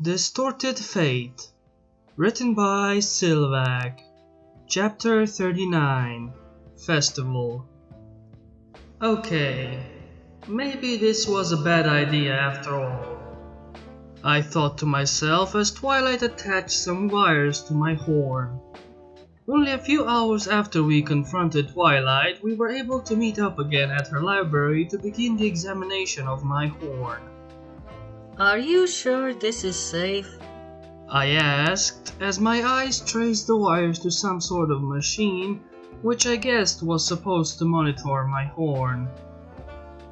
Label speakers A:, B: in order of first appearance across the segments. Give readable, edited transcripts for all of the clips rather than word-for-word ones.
A: Distorted Fate, written by Sylvac. Chapter 39, Festival. Okay, maybe this was a bad idea after all, I thought to myself as Twilight attached some wires to my horn. Only a few hours after we confronted Twilight, we were able to meet up again at her library to begin the examination of my horn.
B: Are you sure this is safe?
A: I asked, as my eyes traced the wires to some sort of machine, which I guessed was supposed to monitor my horn.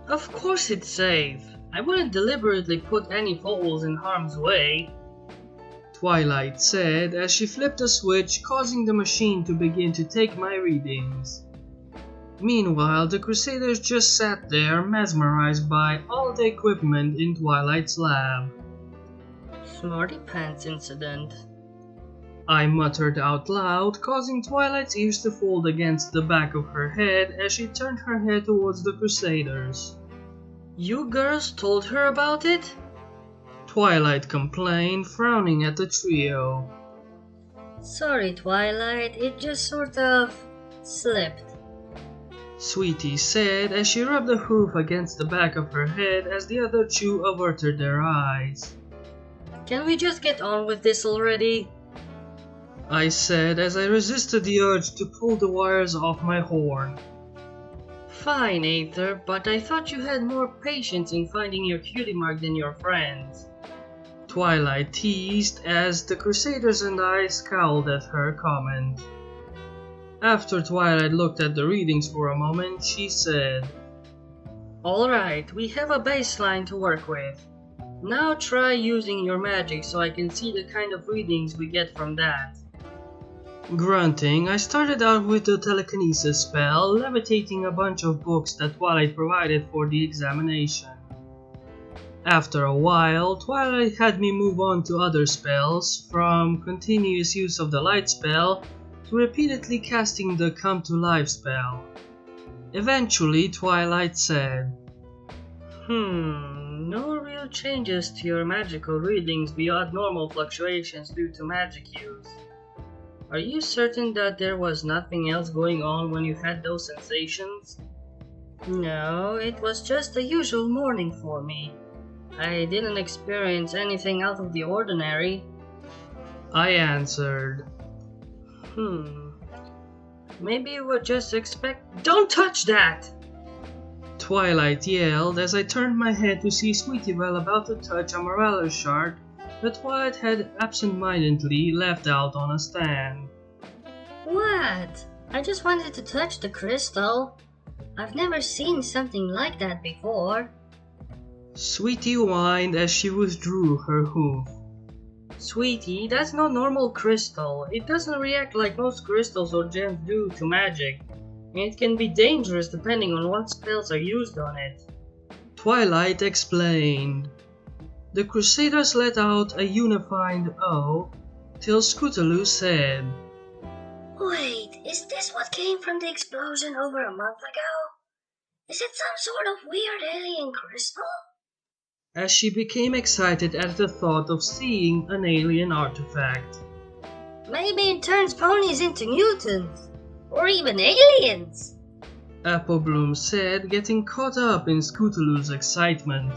B: Of course it's safe. I wouldn't deliberately put any fools in harm's way,
A: Twilight said as she flipped a switch, causing the machine to begin to take my readings. Meanwhile, the Crusaders just sat there, mesmerized by all the equipment in Twilight's lab.
B: Smarty pants incident,
A: I muttered out loud, causing Twilight's ears to fold against the back of her head as she turned her head towards the Crusaders.
B: You girls told her about it?
A: Twilight complained, frowning at the trio.
B: Sorry, Twilight, it just sort of slipped,
A: Sweetie said as she rubbed a hoof against the back of her head as the other two averted their eyes.
B: Can we just get on with this already?
A: I said as I resisted the urge to pull the wires off my horn.
B: Fine, Aether, but I thought you had more patience in finding your cutie mark than your friends,
A: Twilight teased as the Crusaders and I scowled at her comment. After Twilight looked at the readings for a moment, she said,
B: Alright, we have a baseline to work with. Now try using your magic so I can see the kind of readings we get from that.
A: Grunting, I started out with the telekinesis spell, levitating a bunch of books that Twilight provided for the examination. After a while, Twilight had me move on to other spells, from continuous use of the light spell to repeatedly casting the come to life spell. Eventually, Twilight said,
B: No real changes to your magical readings beyond normal fluctuations due to magic use. Are you certain that there was nothing else going on when you had those sensations? No, it was just the usual morning for me. I didn't experience anything out of the ordinary,
A: I answered.
B: Maybe you were just Don't touch that!
A: Twilight yelled as I turned my head to see Sweetiebelle about to touch a Morales shard that Twilight had absent-mindedly left out on a stand.
C: What? I just wanted to touch the crystal. I've never seen something like that before.
A: Sweetie whined as she withdrew her hoof.
B: Sweetie, that's no normal crystal. It doesn't react like most crystals or gems do to magic, and it can be dangerous depending on what spells are used on it,
A: Twilight explained. The Crusaders let out a unified "oh" till Scootaloo said,
C: Wait, is this what came from the explosion over a month ago? Is it some sort of weird alien crystal?
A: as she became excited at the thought of seeing an alien artifact.
C: Maybe it turns ponies into mutants. Or even aliens.
A: Apple Bloom said, getting caught up in Scootaloo's excitement.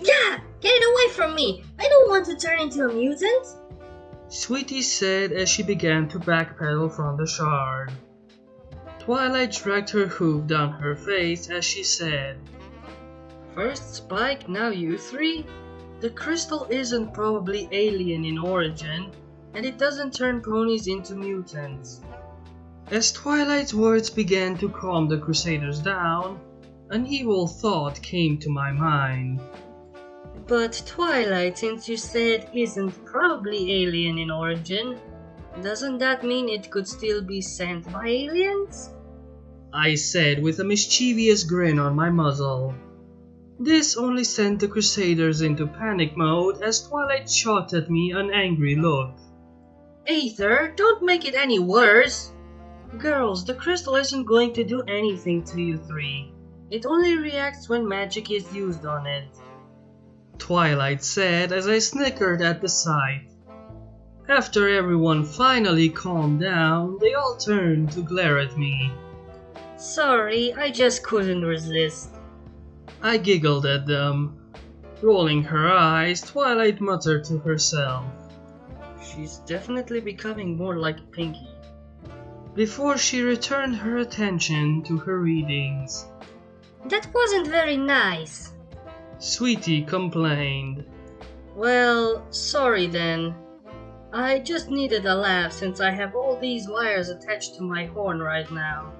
C: Yeah, get it away from me. I don't want to turn into a mutant.
A: Sweetie said as she began to backpedal from the shard. Twilight dragged her hoof down her face as she said,
B: First Spike, now you three? The crystal isn't probably alien in origin, and it doesn't turn ponies into mutants.
A: As Twilight's words began to calm the Crusaders down, an evil thought came to my mind.
B: But Twilight, since you said isn't probably alien in origin, doesn't that mean it could still be sent by aliens?
A: I said with a mischievous grin on my muzzle. This only sent the Crusaders into panic mode as Twilight shot at me an angry look.
B: Aether, don't make it any worse! Girls, the crystal isn't going to do anything to you three. It only reacts when magic is used on it.
A: Twilight said as I snickered at the sight. After everyone finally calmed down, they all turned to glare at me.
B: Sorry, I just couldn't resist.
A: I giggled at them. Rolling her eyes, Twilight muttered to herself.
B: She's definitely becoming more like Pinky.
A: Before she returned her attention to her readings.
C: That wasn't very nice.
A: Sweetie complained.
B: Well, sorry then. I just needed a laugh since I have all these wires attached to my horn right now.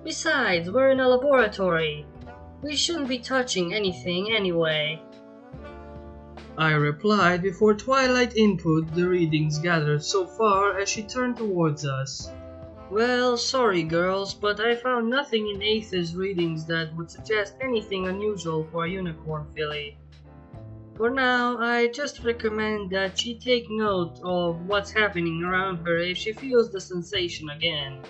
B: Besides, we're in a laboratory. We shouldn't be touching anything anyway.
A: I replied before Twilight input the readings gathered so far as she turned towards us.
B: Well, sorry girls, but I found nothing in Aether's readings that would suggest anything unusual for a unicorn filly. For now, I just recommend that she take note of what's happening around her if she feels the sensation again.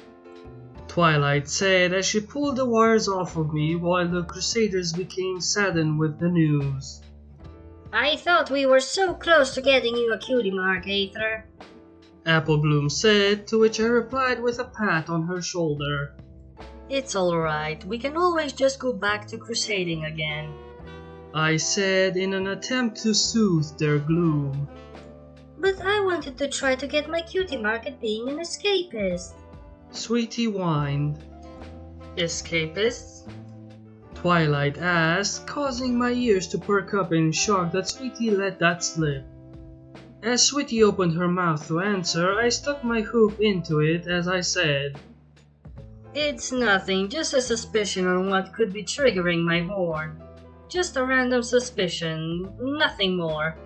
A: Twilight said as she pulled the wires off of me while the Crusaders became saddened with the news.
C: I thought we were so close to getting you a cutie mark, Aether.
A: Applebloom said, to which I replied with a pat on her shoulder.
B: It's alright, we can always just go back to crusading again.
A: I said in an attempt to soothe their gloom.
C: But I wanted to try to get my cutie mark at being an escapist.
A: Sweetie whined.
B: Escapists?
A: Twilight asked, causing my ears to perk up in shock that Sweetie let that slip. As Sweetie opened her mouth to answer, I stuck my hoop into it as I said,
B: It's nothing, just a suspicion on what could be triggering my horn. Just a random suspicion, nothing more.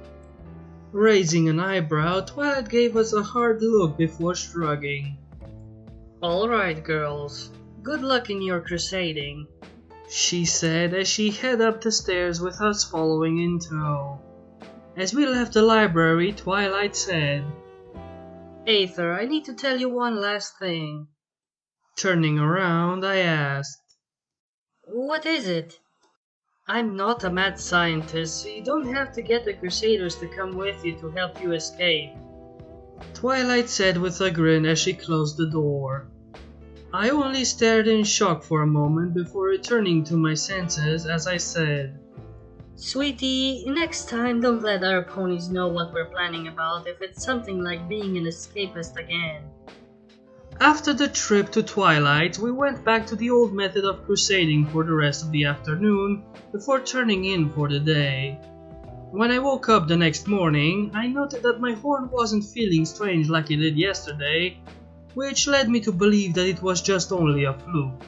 A: Raising an eyebrow, Twilight gave us a hard look before shrugging.
B: Alright girls, good luck in your crusading,
A: she said as she headed up the stairs with us following in tow. As we left the library, Twilight said,
B: Aether, I need to tell you one last thing.
A: Turning around, I asked,
B: What is it? I'm not a mad scientist, so you don't have to get the Crusaders to come with you to help you escape.
A: Twilight said with a grin as she closed the door. I only stared in shock for a moment before returning to my senses as I said,
B: Sweetie, next time don't let our ponies know what we're planning about if it's something like being an escapist again.
A: After the trip to Twilight, we went back to the old method of crusading for the rest of the afternoon before turning in for the day. When I woke up the next morning, I noted that my horn wasn't feeling strange like it did yesterday, which led me to believe that it was just only a fluke.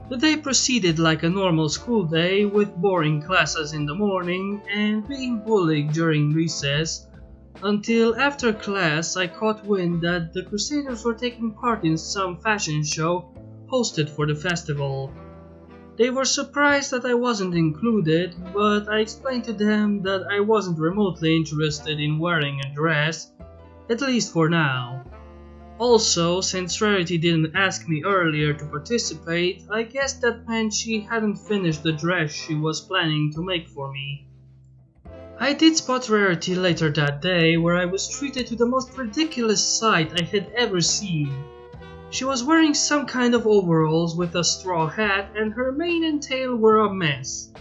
A: The day proceeded like a normal school day with boring classes in the morning and being bullied during recess, until after class I caught wind that the Crusaders were taking part in some fashion show hosted for the festival. They were surprised that I wasn't included, but I explained to them that I wasn't remotely interested in wearing a dress, at least for now. Also, since Rarity didn't ask me earlier to participate, I guess that meant she hadn't finished the dress she was planning to make for me. I did spot Rarity later that day, where I was treated to the most ridiculous sight I had ever seen. She was wearing some kind of overalls with a straw hat, and her mane and tail were a mess.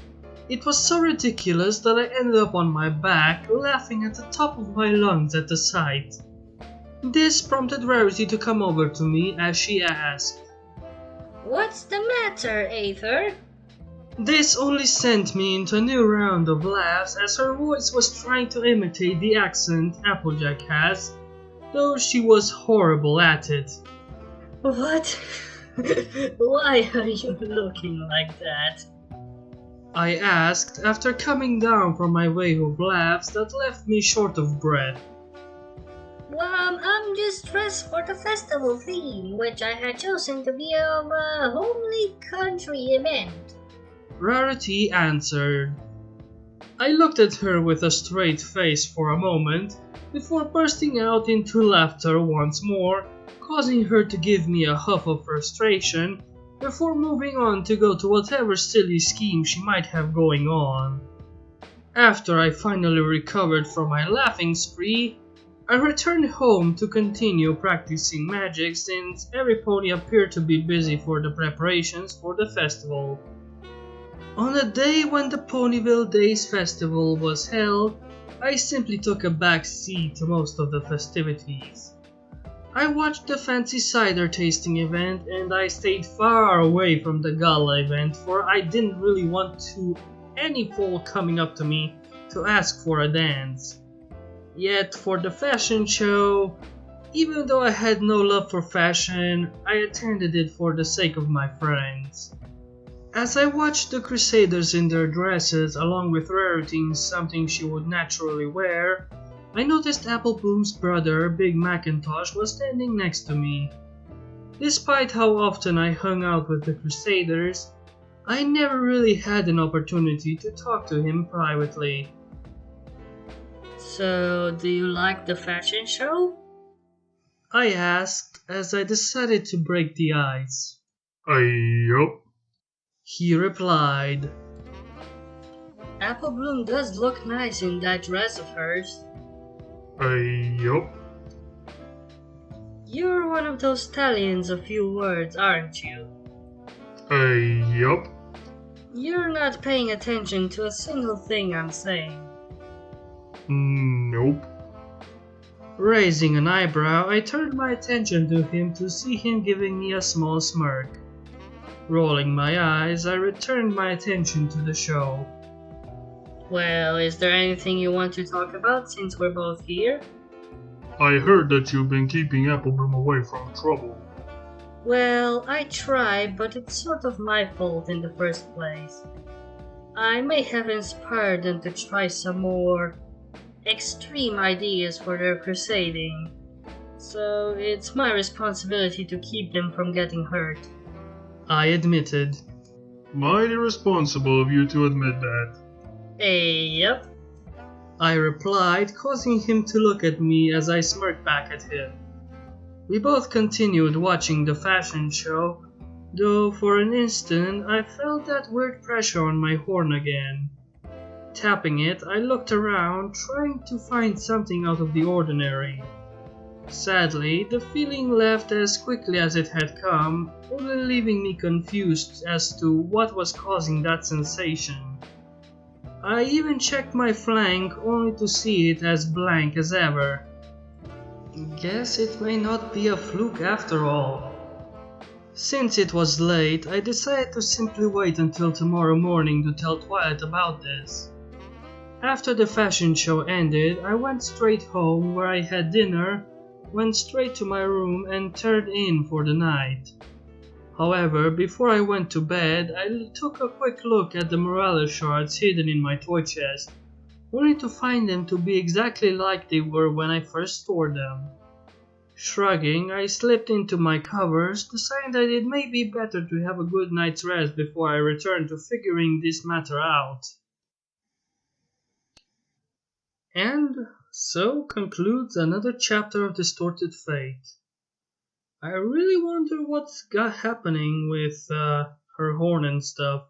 A: It was so ridiculous that I ended up on my back, laughing at the top of my lungs at the sight. This prompted Rarity to come over to me as she asked,
C: What's the matter, Aether?
A: This only sent me into a new round of laughs as her voice was trying to imitate the accent Applejack has, though she was horrible at it.
B: What? Why are you looking like that?
A: I asked after coming down from my wave of laughs that left me short of breath.
C: Well, I'm just dressed for the festival theme, which I had chosen to be of a homely country event.
A: Rarity answered. I looked at her with a straight face for a moment, before bursting out into laughter once more, causing her to give me a huff of frustration, before moving on to go to whatever silly scheme she might have going on. After I finally recovered from my laughing spree, I returned home to continue practicing magic since every pony appeared to be busy for the preparations for the festival. On the day when the Ponyville Days Festival was held, I simply took a back seat to most of the festivities. I watched the fancy cider tasting event and I stayed far away from the gala event, for I didn't really want any fool coming up to me to ask for a dance. Yet for the fashion show, even though I had no love for fashion, I attended it for the sake of my friends. As I watched the Crusaders in their dresses along with Rarity in something she would naturally wear, I noticed Apple Bloom's brother, Big Macintosh, was standing next to me. Despite how often I hung out with the Crusaders, I never really had an opportunity to talk to him privately.
B: So, do you like the fashion show?
A: I asked as I decided to break the ice.
D: Yup.
A: He replied.
B: Apple Bloom does look nice in that dress of hers.
D: Yup.
B: You're one of those stallions of few words, aren't you?
D: Yup.
B: You're not paying attention to a single thing I'm saying.
D: Nope.
A: Raising an eyebrow, I turned my attention to him to see him giving me a small smirk. Rolling my eyes, I returned my attention to the show.
B: Well, is there anything you want to talk about since we're both here?
D: I heard that you've been keeping Apple Bloom away from trouble.
B: Well, I try, but it's sort of my fault in the first place. I may have inspired them to try some more extreme ideas for their crusading, so it's my responsibility to keep them from getting hurt.
A: I admitted.
D: Mighty responsible of you to admit that.
B: Yep.
A: I replied, causing him to look at me as I smirked back at him. We both continued watching the fashion show, though for an instant I felt that weird pressure on my horn again. Tapping it, I looked around, trying to find something out of the ordinary. Sadly, the feeling left as quickly as it had come, only leaving me confused as to what was causing that sensation. I even checked my flank only to see it as blank as ever. Guess it may not be a fluke after all. Since it was late, I decided to simply wait until tomorrow morning to tell Twilight about this. After the fashion show ended, I went straight home where I had dinner, went straight to my room and turned in for the night. However, before I went to bed, I took a quick look at the Morales shards hidden in my toy chest, only to find them to be exactly like they were when I first stored them. Shrugging, I slipped into my covers, deciding that it may be better to have a good night's rest before I return to figuring this matter out. And so concludes another chapter of Distorted Fate. I really wonder what's happening with her horn and stuff.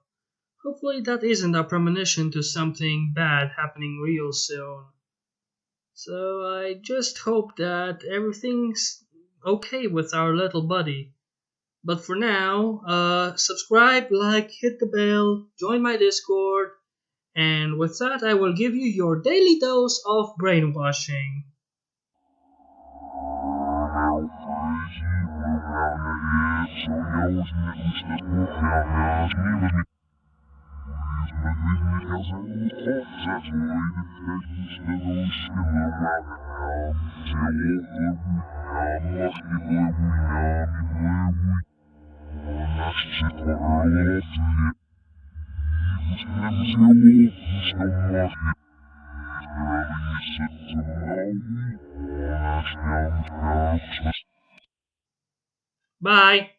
A: Hopefully that isn't a premonition to something bad happening real soon. So I just hope that everything's okay with our little buddy. But for now, subscribe, like, hit the bell, join my Discord, and with that I will give you your daily dose of brainwashing. Bye!